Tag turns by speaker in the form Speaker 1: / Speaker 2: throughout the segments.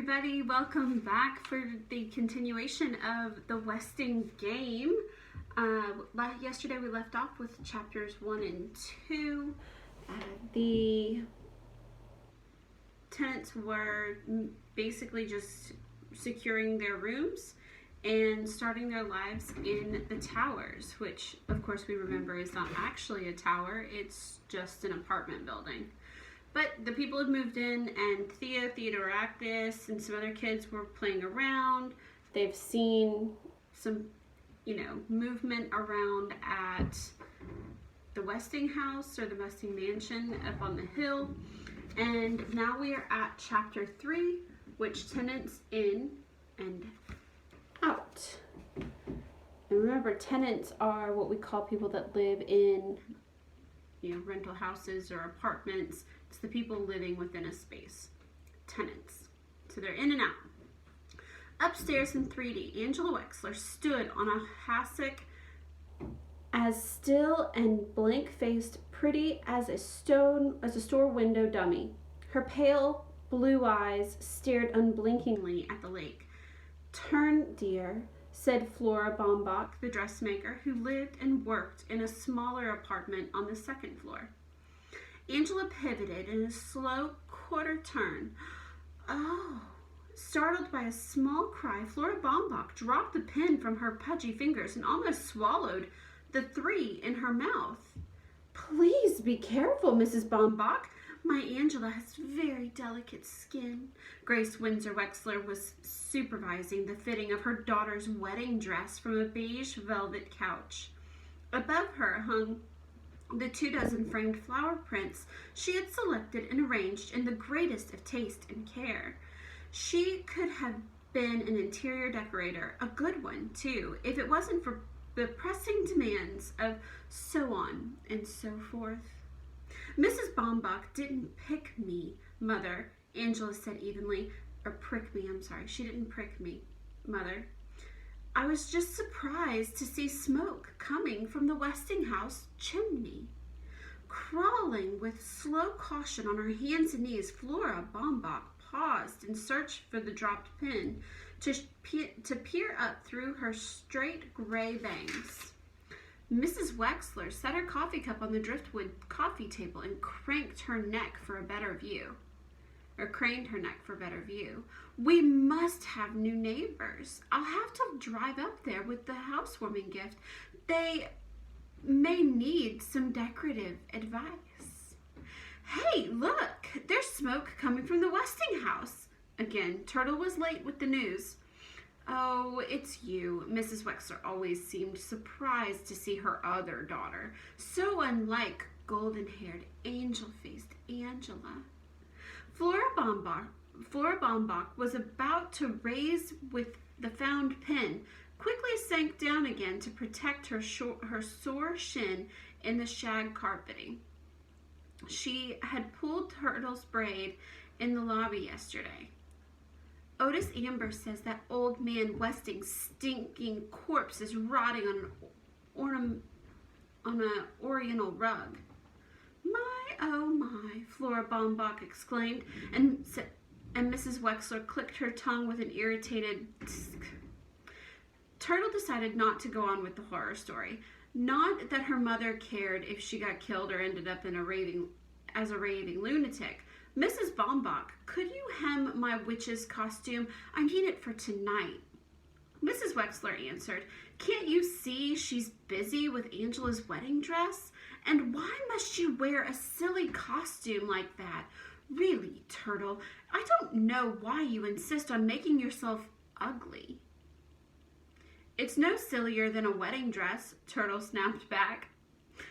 Speaker 1: everybody, welcome back for the continuation of the Westing game. Yesterday we left off with chapters 1 and 2. The tenants were basically just securing their rooms and starting their lives in the towers, which of course we remember is not actually a tower, it's just an apartment building. But the people had moved in, and Theodoractus, and some other kids were playing around. They've seen some, movement around at the Westing house, or the Westing mansion up on the hill. And now we are at chapter 3, which tenants in and out. And remember, tenants are what we call people that live in rental houses or apartments. It's the people living within a space. Tenants. So they're in and out. Upstairs in 3D, Angela Wexler stood on a hassock as still and blank-faced, pretty as a store window dummy. Her pale blue eyes stared unblinkingly at the lake. "Turn, dear," said Flora Baumbach, the dressmaker, who lived and worked in a smaller apartment on the second floor. Angela pivoted in a slow quarter turn. "Oh!" Startled by a small cry, Flora Baumbach dropped the pen from her pudgy fingers and almost swallowed the 3 in her mouth. "Please be careful, Mrs. Baumbach. My Angela has very delicate skin." Grace Windsor Wexler was supervising the fitting of her daughter's wedding dress from a beige velvet couch. Above her hung the 24 framed flower prints she had selected and arranged in the greatest of taste and care. She could have been an interior decorator, a good one, too, if it wasn't for the pressing demands of so on and so forth. "Mrs. Baumbach didn't pick me, Mother," Angela said evenly. She didn't prick me, Mother. "I was just surprised to see smoke coming from the Westing house chimney." Crawling with slow caution on her hands and knees, Flora Baumbach paused and searched for the dropped pin to peer up through her straight gray bangs. Mrs. Wexler set her coffee cup on the driftwood coffee table and craned her neck for a better view. "We must have new neighbors. I'll have to drive up there with the housewarming gift. They may need some decorative advice." "Hey, look! There's smoke coming from the Westing house." Again, Turtle was late with the news. "Oh, it's you." Mrs. Wexler always seemed surprised to see her other daughter, so unlike golden-haired, angel-faced Angela. Flora Baumbach was about to raise with the found pin, quickly sank down again to protect her sore shin in the shag carpeting. She had pulled Turtle's braid in the lobby yesterday. "Otis Amber says that old man Westing's stinking corpse is rotting on an oriental rug." "My, oh my," Flora Baumbach exclaimed, and Mrs. Wexler clicked her tongue with an irritated tsk. Turtle decided not to go on with the horror story. Not that her mother cared if she got killed or ended up as a raving lunatic. "Mrs. Baumbach, could you hem my witch's costume? I need it for tonight." Mrs. Wexler answered, "Can't you see she's busy with Angela's wedding dress? And why must you wear a silly costume like that? Really, Turtle, I don't know why you insist on making yourself ugly." "It's no sillier than a wedding dress," Turtle snapped back.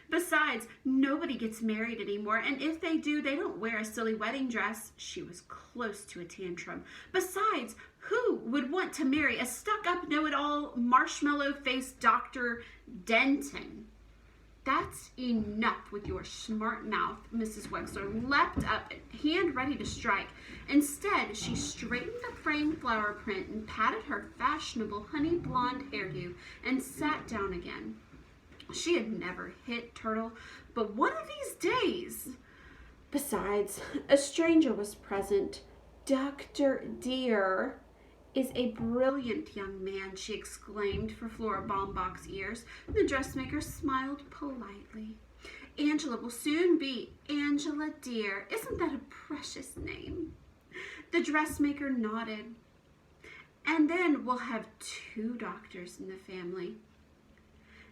Speaker 1: "Besides, nobody gets married anymore, and if they do, they don't wear a silly wedding dress." She was close to a tantrum. "Besides, who would want to marry a stuck-up, know-it-all, marshmallow-faced Dr. Denton?" "That's enough with your smart mouth." Mrs. Wexler leapt up, hand ready to strike. Instead, she straightened the framed flower print and patted her fashionable honey blonde hairdo and sat down again. She had never hit Turtle, but one of these days. Besides, a stranger was present. Dr. Dear is a brilliant young man, she exclaimed for Flora Baumbach's ears. The dressmaker smiled politely. Angela will soon be Angela Dear. Isn't that a precious name? The dressmaker nodded. And then we'll have 2 doctors in the family.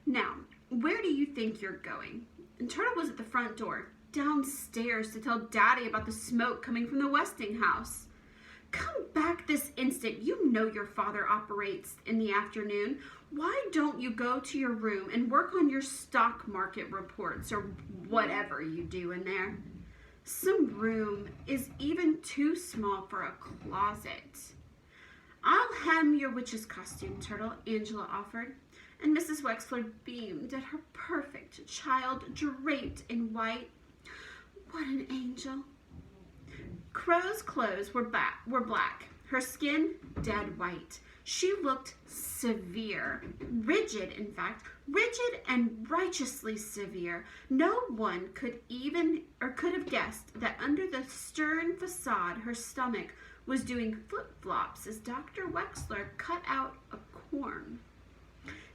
Speaker 1: Now, where do you think you're going? And Turtle was at the front door, downstairs to tell Daddy about the smoke coming from the Westinghouse. Come back this instant. You know your father operates in the afternoon. Why don't you go to your room and work on your stock market reports or whatever you do in there? Some room is even too small for a closet. I'll hem your witch's costume, Turtle, Angela offered, and Mrs. Wexler beamed at her perfect child draped in white. What an angel. Crow's clothes were black, her skin dead white. She looked severe, rigid, in fact, rigid and righteously severe. No one could have guessed that under the stern facade her stomach was doing flip-flops as Dr. Wexler cut out a corn.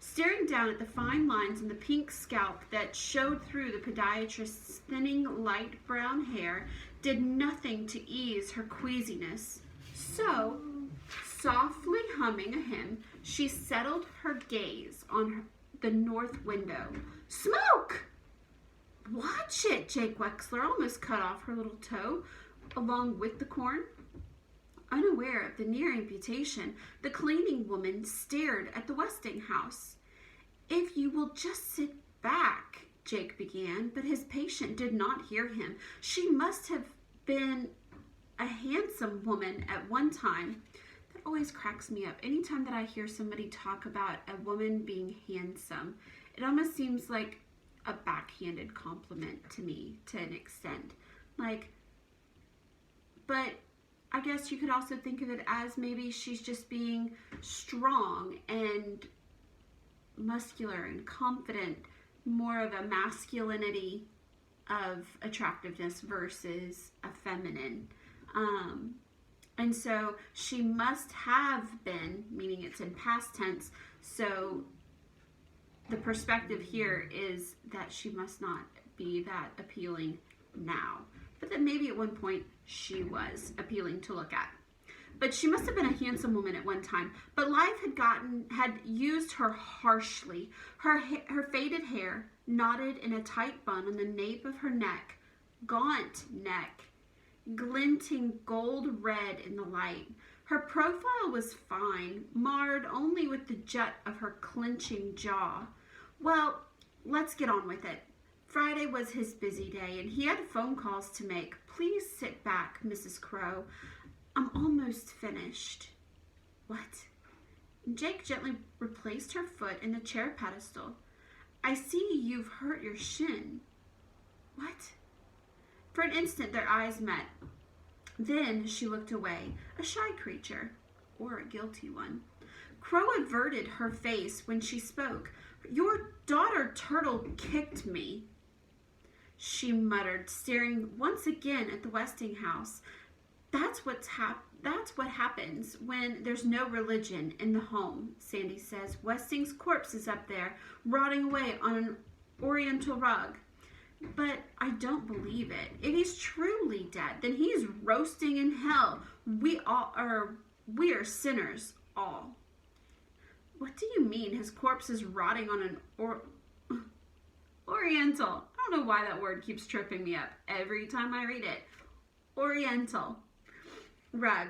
Speaker 1: Staring down at the fine lines in the pink scalp that showed through the podiatrist's thinning light brown hair did nothing to ease her queasiness. So, softly humming a hymn, she settled her gaze on the north window. Smoke! Watch it, Jake Wexler almost cut off her little toe along with the corn. Unaware of the near amputation, the cleaning woman stared at the Westinghouse. If you will just sit back, Jake began, but his patient did not hear him. She must have been a handsome woman at one time. That always cracks me up. Anytime that I hear somebody talk about a woman being handsome, it almost seems like a backhanded compliment to me to an extent. But I guess you could also think of it as maybe she's just being strong and muscular and confident, more of a masculinity of attractiveness versus a feminine. And so she must have been, meaning it's in past tense, so the perspective here is that she must not be that appealing now. But that maybe at one point she was appealing to look at. But she must have been a handsome woman at one time. But life had used her harshly. Her faded hair knotted in a tight bun on the nape of her neck, gaunt neck, glinting gold red in the light. Her profile was fine, marred only with the jut of her clenching jaw. Well, let's get on with it. Friday was his busy day, and he had phone calls to make. Please sit back, Mrs. Crow. I'm almost finished. What? Jake gently replaced her foot in the chair pedestal. I see you've hurt your shin. What? For an instant, their eyes met. Then she looked away, a shy creature, or a guilty one. Crow averted her face when she spoke. Your daughter Turtle kicked me, she muttered, staring once again at the Westinghouse. That's what happens when there's no religion in the home, Sandy says. Westing's corpse is up there, rotting away on an oriental rug. But I don't believe it. If he's truly dead, then he's roasting in hell. We are sinners, all. What do you mean his corpse is rotting on an oriental? I don't know why that word keeps tripping me up every time I read it. Oriental rug.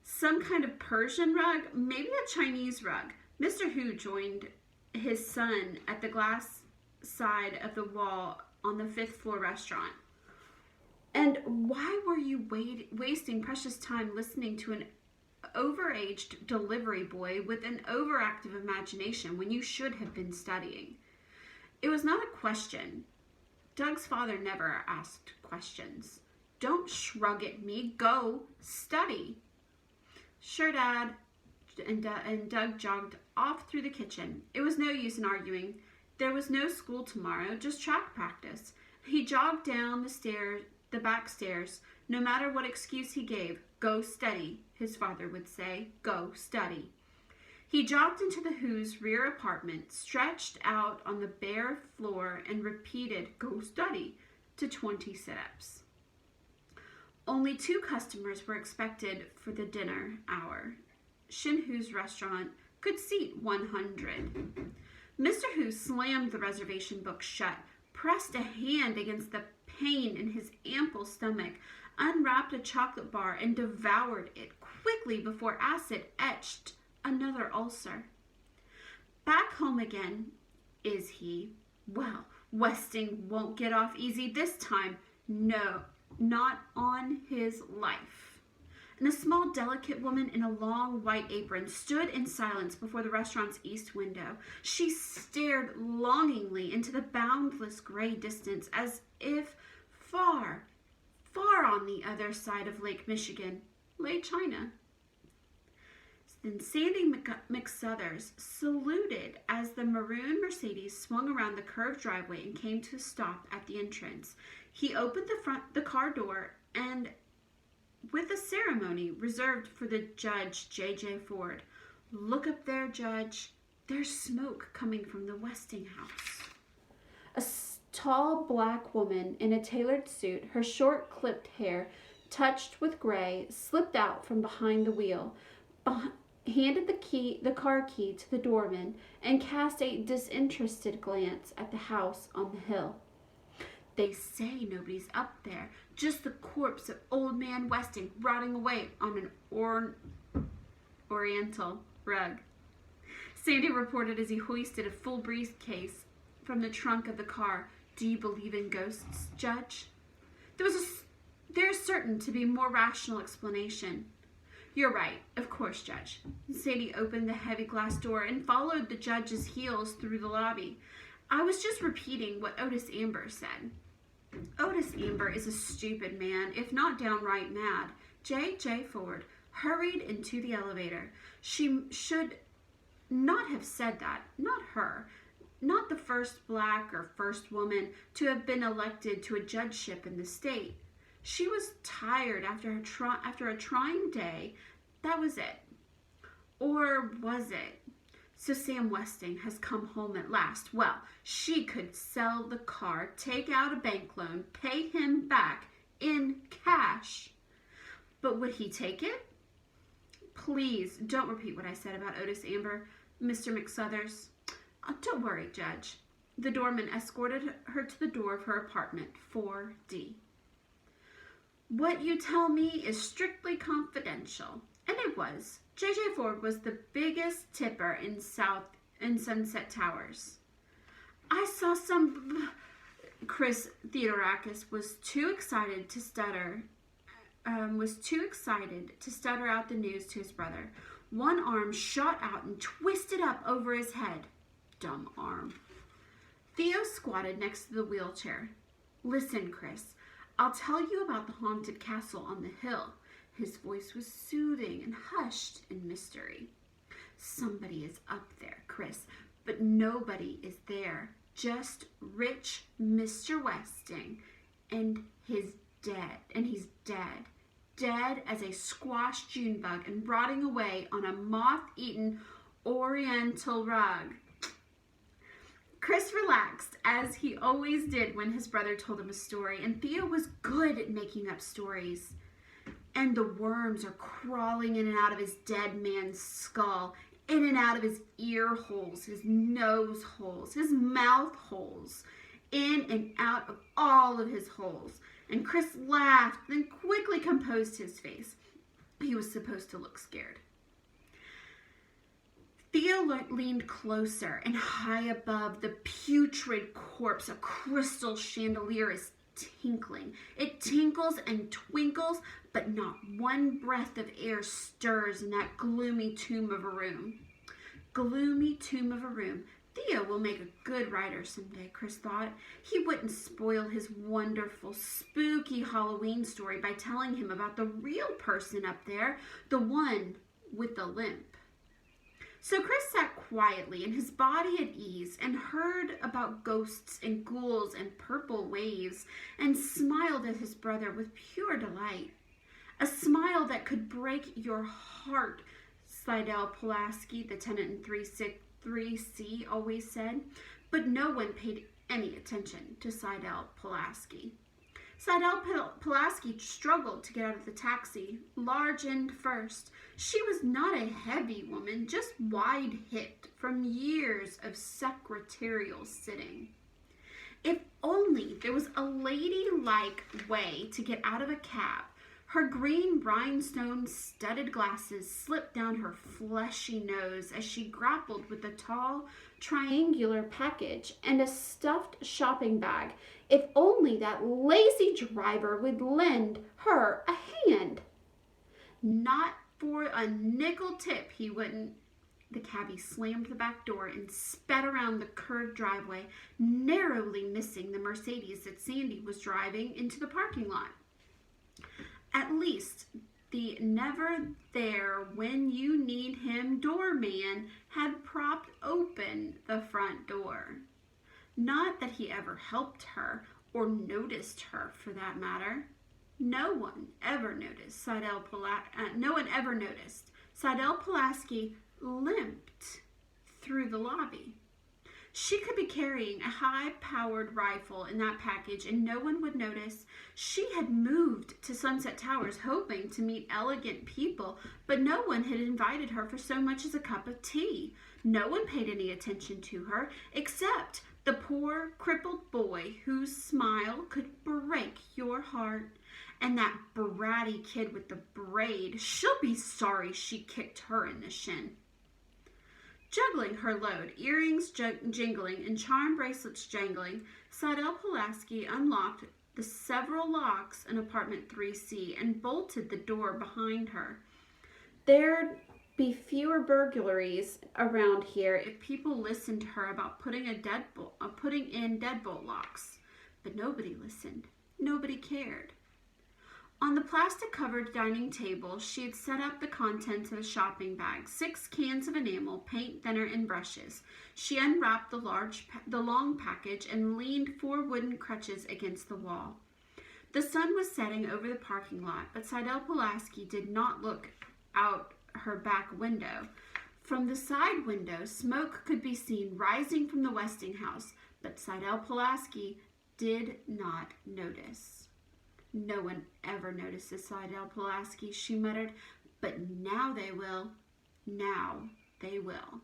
Speaker 1: Some kind of Persian rug, maybe a Chinese rug. Mr. Hu joined his son at the glass side of the wall on the 5th floor restaurant. And why were you wasting precious time listening to an overaged delivery boy with an overactive imagination when you should have been studying? It was not a question. Doug's father never asked questions. Don't shrug at me. Go study. Sure, Dad. And Doug jogged off through the kitchen. It was no use in arguing. There was no school tomorrow, just track practice. He jogged down the stairs the back stairs. No matter what excuse he gave, "Go study," his father would say. "Go study." He jogged into the Who's rear apartment, stretched out on the bare floor, and repeated "Go study" to 20 sit-ups. Only 2 customers were expected for the dinner hour. Shin Hu's restaurant could seat 100. Mr. Hu slammed the reservation book shut, pressed a hand against the pain in his ample stomach, unwrapped a chocolate bar, and devoured it quickly before acid etched another ulcer. Back home again, is he? Well, Westing won't get off easy this time. No, not on his life. And a small, delicate woman in a long white apron stood in silence before the restaurant's east window. She stared longingly into the boundless gray distance, as if far, far on the other side of Lake Michigan lay China. Then Sandy McSuthers saluted as the maroon Mercedes swung around the curved driveway and came to a stop at the entrance. He opened the car door, and with a ceremony reserved for the Judge J.J. Ford, "Look up there, Judge. There's smoke coming from the Westing house." A tall black woman in a tailored suit, her short clipped hair touched with gray, slipped out from behind the wheel, handed the car key to the doorman, and cast a disinterested glance at the house on the hill. "They say nobody's up there, just the corpse of old man Westing rotting away on an oriental rug," Sandy reported as he hoisted a full briefcase from the trunk of the car. "Do you believe in ghosts, Judge?" There's certain to be more rational explanation." "You're right, of course, Judge." Sadie opened the heavy glass door and followed the judge's heels through the lobby. "I was just repeating what Otis Amber said." "Otis Amber is a stupid man, if not downright mad." J.J. Ford hurried into the elevator. She should not have said that, not her, not the first black or first woman to have been elected to a judgeship in the state. She was tired after a trying day. That was it. Or was it? So Sam Westing has come home at last. Well, she could sell the car, take out a bank loan, pay him back in cash. But would he take it? "Please don't repeat what I said about Otis Amber, Mr. McSuthers." "Don't worry, Judge." The doorman escorted her to the door of her apartment, 4D. "What you tell me is strictly confidential." And it was. J.J. Ford was the biggest tipper in Sunset Towers. "I saw some..." Chris Theodorakis was too excited to stutter out the news to his brother. One arm shot out and twisted up over his head. Dumb arm. Theo squatted next to the wheelchair. "Listen, Chris, I'll tell you about the haunted castle on the hill." His voice was soothing and hushed in mystery. "Somebody is up there, Chris, but nobody is there. Just rich Mr. Westing, and he's dead. Dead as a squash June bug and rotting away on a moth-eaten oriental rug." Chris relaxed, as he always did when his brother told him a story, and Theo was good at making up stories. "And the worms are crawling in and out of his dead man's skull, in and out of his ear holes, his nose holes, his mouth holes, in and out of all of his holes." And Chris laughed, then quickly composed his face. He was supposed to look scared. Theo leaned closer, and high above the putrid corpse, a crystal chandelier is tinkling. It tinkles and twinkles, but not one breath of air stirs in that gloomy tomb of a room. Gloomy tomb of a room. Theo will make a good writer someday, Chris thought. He wouldn't spoil his wonderful, spooky Halloween story by telling him about the real person up there, the one with the limp. So Chris sat quietly in his body at ease and heard about ghosts and ghouls and purple waves and smiled at his brother with pure delight. A smile that could break your heart, Slidell Pulaski, the tenant in 3C, always said, but no one paid any attention to Slidell Pulaski. Slidell Pulaski struggled to get out of the taxi, large end first. She was not a heavy woman, just wide-hipped from years of secretarial sitting. If only there was a ladylike way to get out of a cab. Her green rhinestone-studded glasses slipped down her fleshy nose as she grappled with a tall, triangular package and a stuffed shopping bag. If only that lazy driver would lend her a hand. Not for a nickel tip, he wouldn't. The cabbie slammed the back door and sped around the curved driveway, narrowly missing the Mercedes that Sandy was driving into the parking lot. At least the never there when you need him doorman had propped open the front door. Not that he ever helped her or noticed her, for that matter. No one ever noticed. Slidell Pulaski limped through the lobby. She could be carrying a high-powered rifle in that package and no one would notice. She had moved to Sunset Towers hoping to meet elegant people, but no one had invited her for so much as a cup of tea. No one paid any attention to her except the poor, crippled boy whose smile could break your heart. And that bratty kid with the braid, she'll be sorry she kicked her in the shin. Juggling her load, earrings jingling and charm bracelets jangling, Slidell Pulaski unlocked the several locks in apartment 3C and bolted the door behind her. There'd be fewer burglaries around here if people listened to her about putting in deadbolt locks. But nobody listened. Nobody cared. On the plastic-covered dining table, she had set up the contents of a shopping bag, 6 cans of enamel, paint thinner, and brushes. She unwrapped the long package and leaned 4 wooden crutches against the wall. The sun was setting over the parking lot, but Slidell Pulaski did not look out her back window. From the side window, smoke could be seen rising from the Westinghouse, but Slidell Pulaski did not notice. No one ever notices Slidell Pulaski, she muttered, but now they will. Now they will.